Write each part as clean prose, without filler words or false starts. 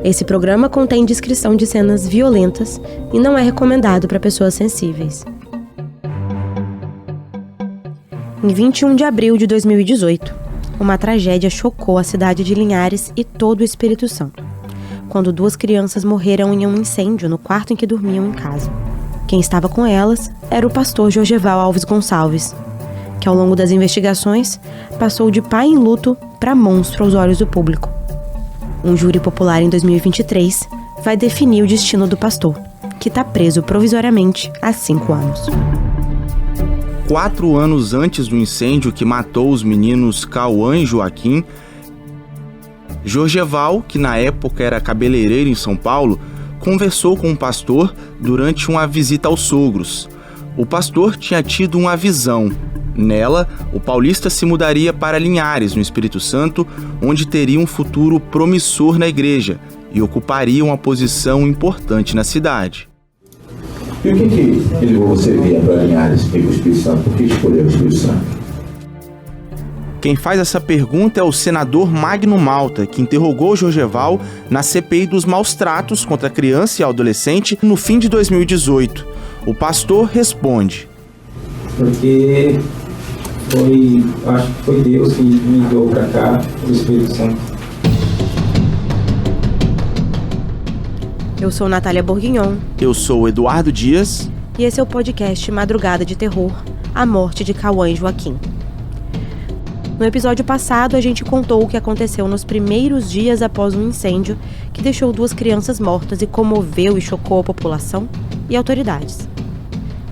Esse programa contém descrição de cenas violentas e não é recomendado para pessoas sensíveis. Em 21 de abril de 2018, uma tragédia chocou a cidade de Linhares e todo o Espírito Santo, quando 2 crianças morreram em um incêndio no quarto em que dormiam em casa. Quem estava com elas era o pastor Jorgeval Alves Gonçalves, que ao longo das investigações passou de pai em luto para monstro aos olhos do público. Um júri popular em 2023 vai definir o destino do pastor, que está preso provisoriamente há 5 anos. 4 anos antes do incêndio que matou os meninos Cauã e Joaquim, Jorgeval, que na época era cabeleireiro em São Paulo, conversou com o pastor durante uma visita aos sogros. O pastor tinha tido uma visão. Nela, o paulista se mudaria para Linhares, no Espírito Santo, onde teria um futuro promissor na igreja e ocuparia uma posição importante na cidade. E o que levou você a vir para Linhares e o Espírito Santo? Por que escolheu o Espírito Santo? Quem faz essa pergunta é o senador Magno Malta, que interrogou Jorgeval na CPI dos maus tratos contra criança e adolescente no fim de 2018. O pastor responde: porque acho que foi Deus que me enviou para cá, o Espírito Santo. Eu sou Natália Bourguignon. Eu sou Eduardo Dias. E esse é o podcast Madrugada de Terror, a morte de Cauã e Joaquim. No episódio passado, a gente contou o que aconteceu nos primeiros dias após um incêndio que deixou 2 crianças mortas e comoveu e chocou a população e autoridades.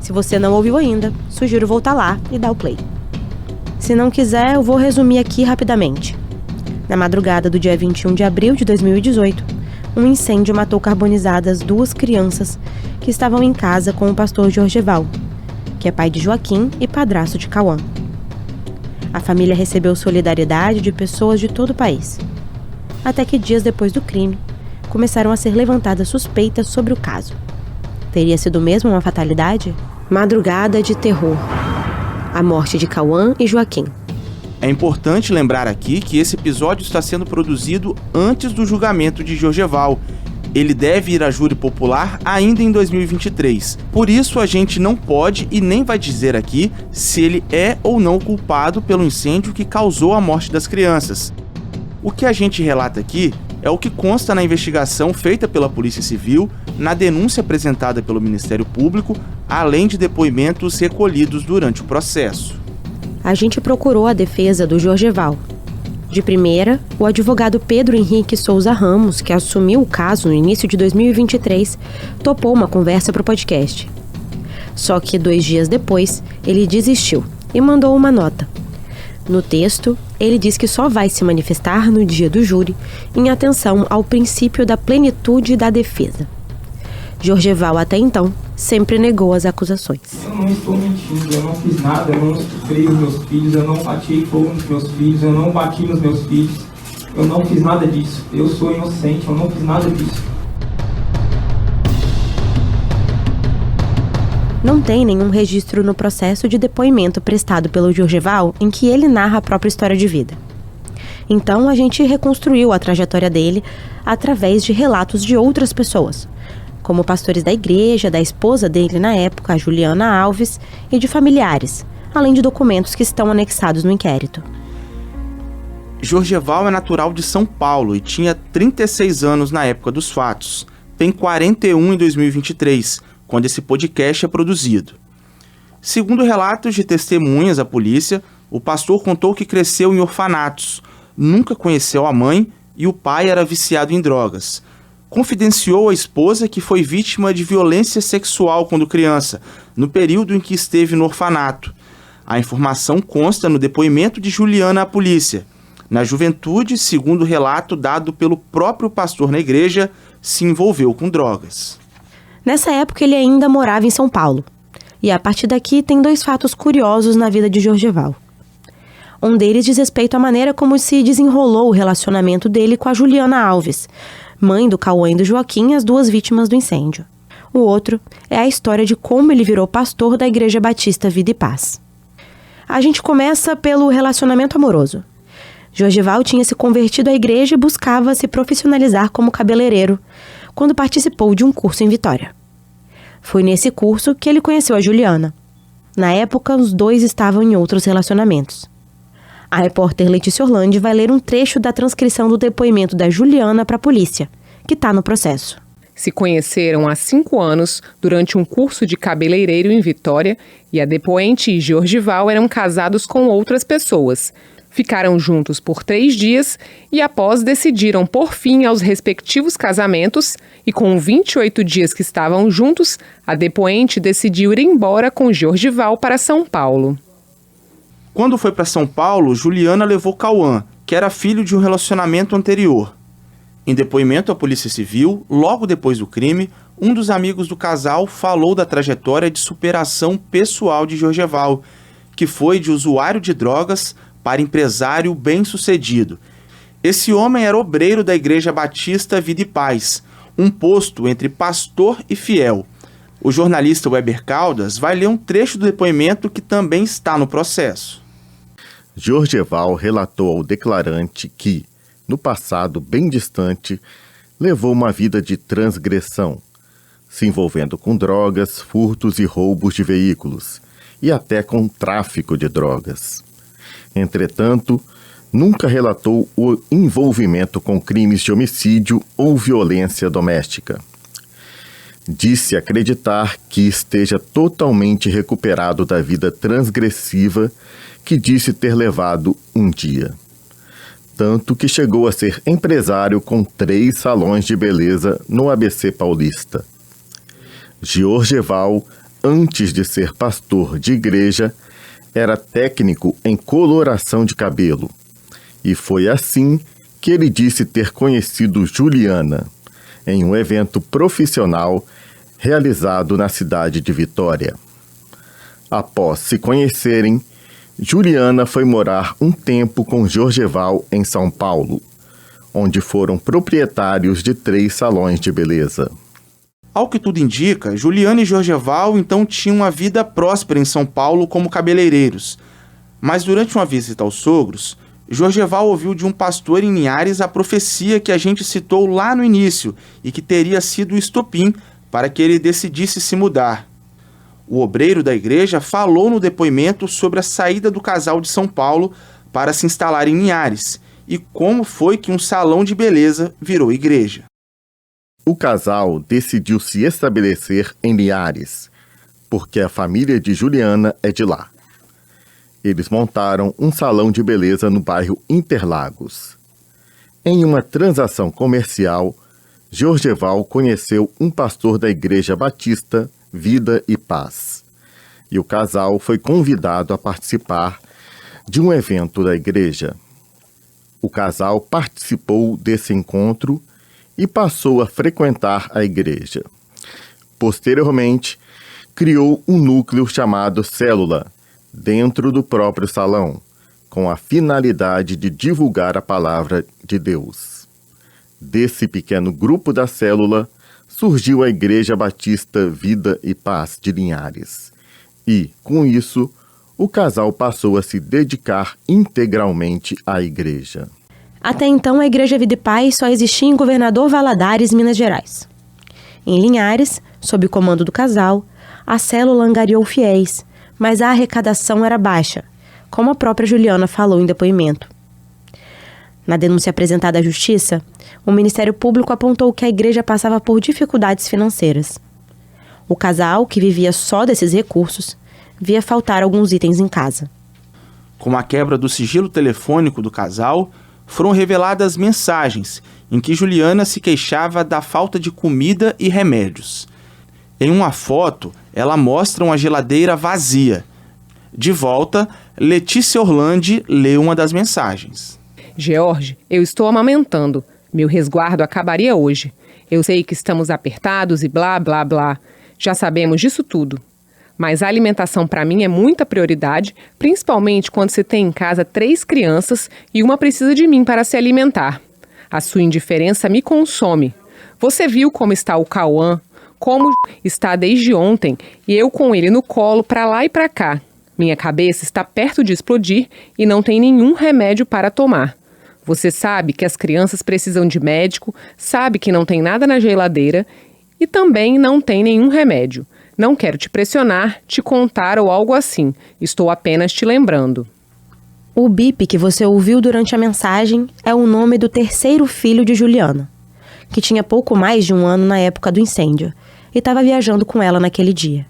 Se você não ouviu ainda, sugiro voltar lá e dar o play. Se não quiser, eu vou resumir aqui rapidamente. Na madrugada do dia 21 de abril de 2018, um incêndio matou carbonizadas 2 crianças que estavam em casa com o pastor Jorgeval, que é pai de Joaquim e padrasto de Cauã. A família recebeu solidariedade de pessoas de todo o país. Até que dias depois do crime, começaram a ser levantadas suspeitas sobre o caso. Teria sido mesmo uma fatalidade? Madrugada de Terror. A morte de Cauã e Joaquim. É importante lembrar aqui que esse episódio está sendo produzido antes do julgamento de Jorgeval. Ele deve ir a júri popular ainda em 2023. Por isso, a gente não pode e nem vai dizer aqui se ele é ou não culpado pelo incêndio que causou a morte das crianças. O que a gente relata aqui é o que consta na investigação feita pela Polícia Civil, na denúncia apresentada pelo Ministério Público, além de depoimentos recolhidos durante o processo. A gente procurou a defesa do Jorgeval. De primeira, o advogado Pedro Henrique Souza Ramos, que assumiu o caso no início de 2023, topou uma conversa para o podcast. Só que 2 dias depois, ele desistiu e mandou uma nota. No texto, ele diz que só vai se manifestar no dia do júri em atenção ao princípio da plenitude da defesa. Jorgeval, até então, sempre negou as acusações. Eu não estou mentindo, eu não fiz nada, eu não estuprei os meus filhos, eu não bati fogo nos meus filhos, eu não bati nos meus filhos, eu não fiz nada disso, eu sou inocente, eu não fiz nada disso. Não tem nenhum registro no processo de depoimento prestado pelo Jorgeval em que ele narra a própria história de vida. Então, a gente reconstruiu a trajetória dele através de relatos de outras pessoas, como pastores da igreja, da esposa dele na época, a Juliana Alves, e de familiares, além de documentos que estão anexados no inquérito. Jorgeval é natural de São Paulo e tinha 36 anos na época dos fatos. Tem 41 em 2023, quando esse podcast é produzido. Segundo relatos de testemunhas à polícia, o pastor contou que cresceu em orfanatos, nunca conheceu a mãe e o pai era viciado em drogas. Confidenciou à esposa que foi vítima de violência sexual quando criança, no período em que esteve no orfanato. A informação consta no depoimento de Juliana à polícia. Na juventude, segundo o relato dado pelo próprio pastor na igreja, se envolveu com drogas. Nessa época, ele ainda morava em São Paulo. E a partir daqui tem 2 fatos curiosos na vida de Jorgeval. Um deles diz respeito à maneira como se desenrolou o relacionamento dele com a Juliana Alves, mãe do Cauã e do Joaquim, as 2 vítimas do incêndio. O outro é a história de como ele virou pastor da Igreja Batista Vida e Paz. A gente começa pelo relacionamento amoroso. Jorgeval tinha se convertido à igreja e buscava se profissionalizar como cabeleireiro, quando participou de um curso em Vitória. Foi nesse curso que ele conheceu a Juliana. Na época, os dois estavam em outros relacionamentos. A repórter Letícia Orlandi vai ler um trecho da transcrição do depoimento da Juliana para a polícia, que está no processo. Se conheceram há 5 anos durante um curso de cabeleireiro em Vitória e a depoente e Jorgeval eram casados com outras pessoas. Ficaram juntos por 3 dias e após decidiram pôr fim aos respectivos casamentos e com 28 dias que estavam juntos, a depoente decidiu ir embora com Jorgeval para São Paulo. Quando foi para São Paulo, Juliana levou Cauã, que era filho de um relacionamento anterior. Em depoimento à Polícia Civil, logo depois do crime, um dos amigos do casal falou da trajetória de superação pessoal de Jorgeval, que foi de usuário de drogas para empresário bem-sucedido. Esse homem era obreiro da Igreja Batista Vida e Paz, um posto entre pastor e fiel. O jornalista Weber Caldas vai ler um trecho do depoimento que também está no processo. Jorgeval relatou ao declarante que, no passado bem distante, levou uma vida de transgressão, se envolvendo com drogas, furtos e roubos de veículos, e até com tráfico de drogas. Entretanto, nunca relatou o envolvimento com crimes de homicídio ou violência doméstica. Disse acreditar que esteja totalmente recuperado da vida transgressiva que disse ter levado um dia. Tanto que chegou a ser empresário com 3 salões de beleza no ABC Paulista. Jorgeval, antes de ser pastor de igreja, era técnico em coloração de cabelo. E foi assim que ele disse ter conhecido Juliana, em um evento profissional realizado na cidade de Vitória. Após se conhecerem, Juliana foi morar um tempo com Jorgeval em São Paulo, onde foram proprietários de 3 salões de beleza. Ao que tudo indica, Juliana e Jorgeval então tinham uma vida próspera em São Paulo como cabeleireiros. Mas durante uma visita aos sogros, Jorgeval ouviu de um pastor em Linhares a profecia que a gente citou lá no início e que teria sido o estopim para que ele decidisse se mudar. O obreiro da igreja falou no depoimento sobre a saída do casal de São Paulo para se instalar em Linhares e como foi que um salão de beleza virou igreja. O casal decidiu se estabelecer em Linhares, porque a família de Juliana é de lá. Eles montaram um salão de beleza no bairro Interlagos. Em uma transação comercial, Jorgeval conheceu um pastor da Igreja Batista Vida e Paz, e o casal foi convidado a participar de um evento da igreja. O casal participou desse encontro e passou a frequentar a igreja. Posteriormente, criou um núcleo chamado Célula, dentro do próprio salão, com a finalidade de divulgar a palavra de Deus. Desse pequeno grupo da Célula, surgiu a Igreja Batista Vida e Paz de Linhares. E, com isso, o casal passou a se dedicar integralmente à igreja. Até então, a Igreja Vida e Paz só existia em Governador Valadares, Minas Gerais. Em Linhares, sob o comando do casal, a célula angariou fiéis, mas a arrecadação era baixa, como a própria Juliana falou em depoimento. Na denúncia apresentada à Justiça, o Ministério Público apontou que a igreja passava por dificuldades financeiras. O casal, que vivia só desses recursos, via faltar alguns itens em casa. Com a quebra do sigilo telefônico do casal, foram reveladas mensagens em que Juliana se queixava da falta de comida e remédios. Em uma foto, ela mostra uma geladeira vazia. De volta, Letícia Orlandi lê uma das mensagens. George, eu estou amamentando. Meu resguardo acabaria hoje. Eu sei que estamos apertados e blá, blá, blá. Já sabemos disso tudo. Mas a alimentação para mim é muita prioridade, principalmente quando se tem em casa 3 crianças e uma precisa de mim para se alimentar. A sua indiferença me consome. Você viu como está o Cauã, como está desde ontem, e eu com ele no colo para lá e para cá. Minha cabeça está perto de explodir e não tem nenhum remédio para tomar. Você sabe que as crianças precisam de médico, sabe que não tem nada na geladeira e também não tem nenhum remédio. Não quero te pressionar, te contar ou algo assim. Estou apenas te lembrando. O bip que você ouviu durante a mensagem é o nome do terceiro filho de Juliana, que tinha pouco mais de 1 ano na época do incêndio e estava viajando com ela naquele dia.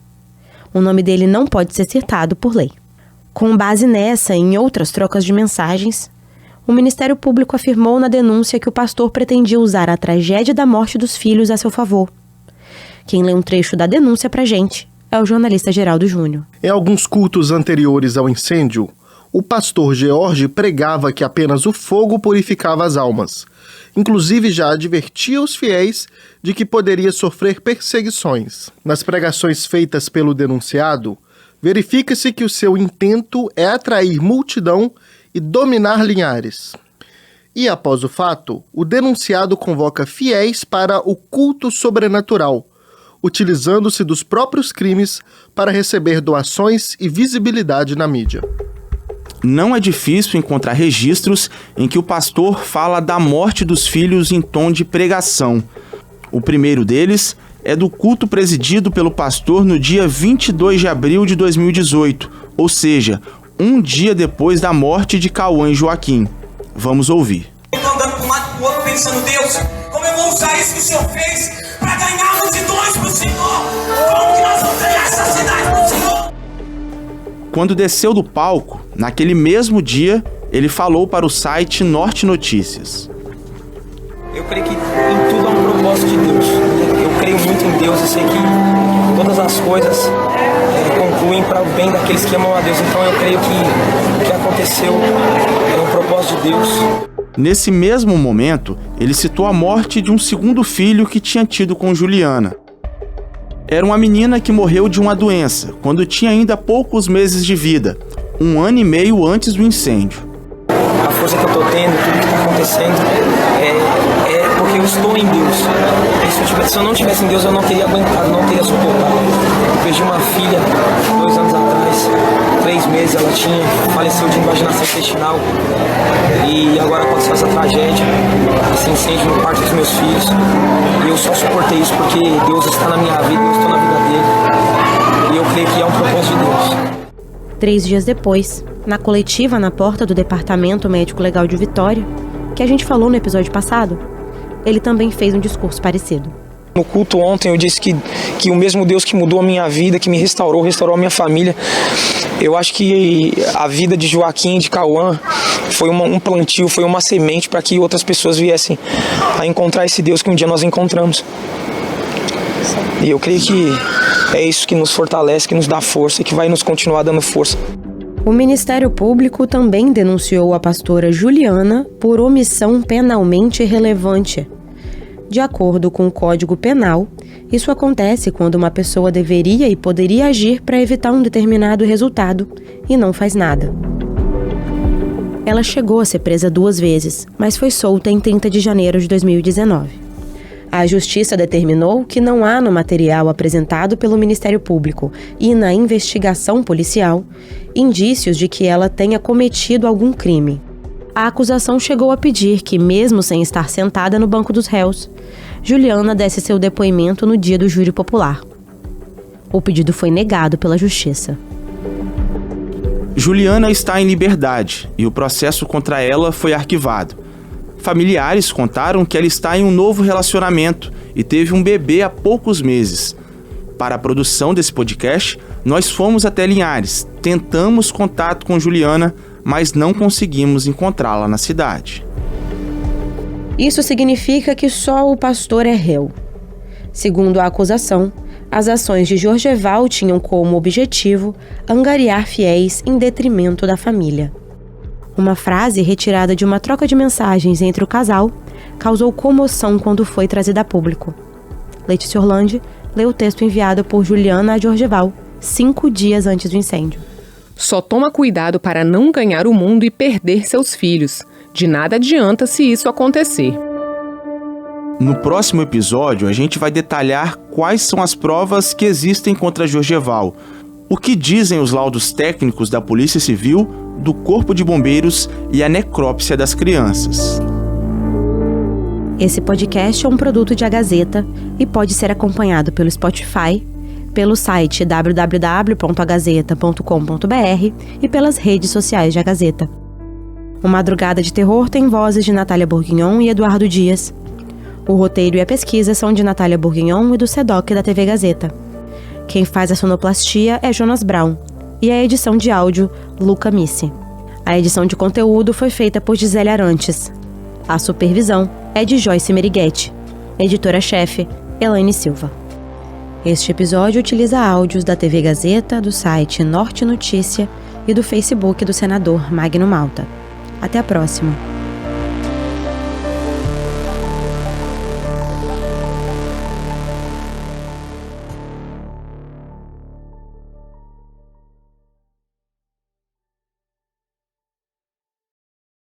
O nome dele não pode ser citado por lei. Com base nessa e em outras trocas de mensagens, o Ministério Público afirmou na denúncia que o pastor pretendia usar a tragédia da morte dos filhos a seu favor. Quem lê um trecho da denúncia pra gente é o jornalista Geraldo Júnior. Em alguns cultos anteriores ao incêndio, o pastor George pregava que apenas o fogo purificava as almas. Inclusive já advertia os fiéis de que poderia sofrer perseguições. Nas pregações feitas pelo denunciado, verifica-se que o seu intento é atrair multidão e dominar Linhares. E após o fato, o denunciado convoca fiéis para o culto sobrenatural, utilizando-se dos próprios crimes para receber doações e visibilidade na mídia. Não é difícil encontrar registros em que o pastor fala da morte dos filhos em tom de pregação. O primeiro deles é do culto presidido pelo pastor no dia 22 de abril de 2018, ou seja, um dia depois da morte de Cauã e Joaquim. Vamos ouvir. Estou andando para um lado e para o outro pensando, Deus, como eu vou usar isso que o Senhor fez para ganhar multidões para o Senhor? Como que nós vamos ganhar essa cidade para o Senhor? Quando desceu do palco, naquele mesmo dia, ele falou para o site Norte Notícias. Eu creio que em tudo há um propósito de Deus. Eu creio muito em Deus, eu sei que todas as coisas concluem para o bem daqueles que amam a Deus. Então eu creio que o que aconteceu é um propósito de Deus. Nesse mesmo momento, ele citou a morte de um segundo filho que tinha tido com Juliana. Era uma menina que morreu de uma doença, quando tinha ainda poucos meses de vida, 1 ano e meio antes do incêndio. A força que eu estou tendo, tudo que está acontecendo, é porque eu estou em Deus. Se eu não estivesse em Deus, eu não teria aguentado, não teria suportado. Eu perdi uma filha 2 anos atrás, 3 meses ela tinha, faleceu de invaginação intestinal. E agora aconteceu essa tragédia, esse incêndio no quarto dos meus filhos. E eu só suportei isso porque Deus está na minha vida, eu estou na vida dele. E eu creio que é um propósito de Deus. 3 dias depois, na coletiva na porta do Departamento Médico Legal de Vitória, que a gente falou no episódio passado, ele também fez um discurso parecido. No culto ontem eu disse que o mesmo Deus que mudou a minha vida, que me restaurou a minha família. Eu acho que a vida de Joaquim e de Cauã foi um plantio, foi uma semente para que outras pessoas viessem a encontrar esse Deus que um dia nós encontramos. E eu creio que é isso que nos fortalece, que nos dá força e que vai nos continuar dando força. O Ministério Público também denunciou a pastora Juliana por omissão penalmente relevante. De acordo com o Código Penal, isso acontece quando uma pessoa deveria e poderia agir para evitar um determinado resultado e não faz nada. Ela chegou a ser presa 2 vezes, mas foi solta em 30 de janeiro de 2019. A Justiça determinou que não há no material apresentado pelo Ministério Público e na investigação policial indícios de que ela tenha cometido algum crime. A acusação chegou a pedir que, mesmo sem estar sentada no banco dos réus, Juliana desse seu depoimento no dia do júri popular. O pedido foi negado pela Justiça. Juliana está em liberdade e o processo contra ela foi arquivado. Familiares contaram que ela está em um novo relacionamento e teve um bebê há poucos meses. Para a produção desse podcast, nós fomos até Linhares, tentamos contato com Juliana, mas não conseguimos encontrá-la na cidade. Isso significa que só o pastor é réu. Segundo a acusação, as ações de Jorgeval tinham como objetivo angariar fiéis em detrimento da família. Uma frase retirada de uma troca de mensagens entre o casal causou comoção quando foi trazida a público. Letícia Orlandi leu o texto enviado por Juliana a Jorgeval 5 dias antes do incêndio. Só toma cuidado para não ganhar o mundo e perder seus filhos. De nada adianta se isso acontecer. No próximo episódio, a gente vai detalhar quais são as provas que existem contra Jorgeval, o que dizem os laudos técnicos da Polícia Civil do Corpo de Bombeiros e a necrópsia das crianças. Esse podcast é um produto de A Gazeta e pode ser acompanhado pelo Spotify, pelo site www.agazeta.com.br e pelas redes sociais de A Gazeta. O Madrugada de Terror tem vozes de Natália Bourguignon e Eduardo Dias. O roteiro e a pesquisa são de Natália Bourguignon e do SEDOC da TV Gazeta. Quem faz a sonoplastia é Jonas Brown e a edição de áudio, Luca Missi. A edição de conteúdo foi feita por Gisele Arantes. A supervisão é de Joyce Meriguete. Editora-chefe, Elaine Silva. Este episódio utiliza áudios da TV Gazeta, do site Norte Notícia e do Facebook do senador Magno Malta. Até a próxima.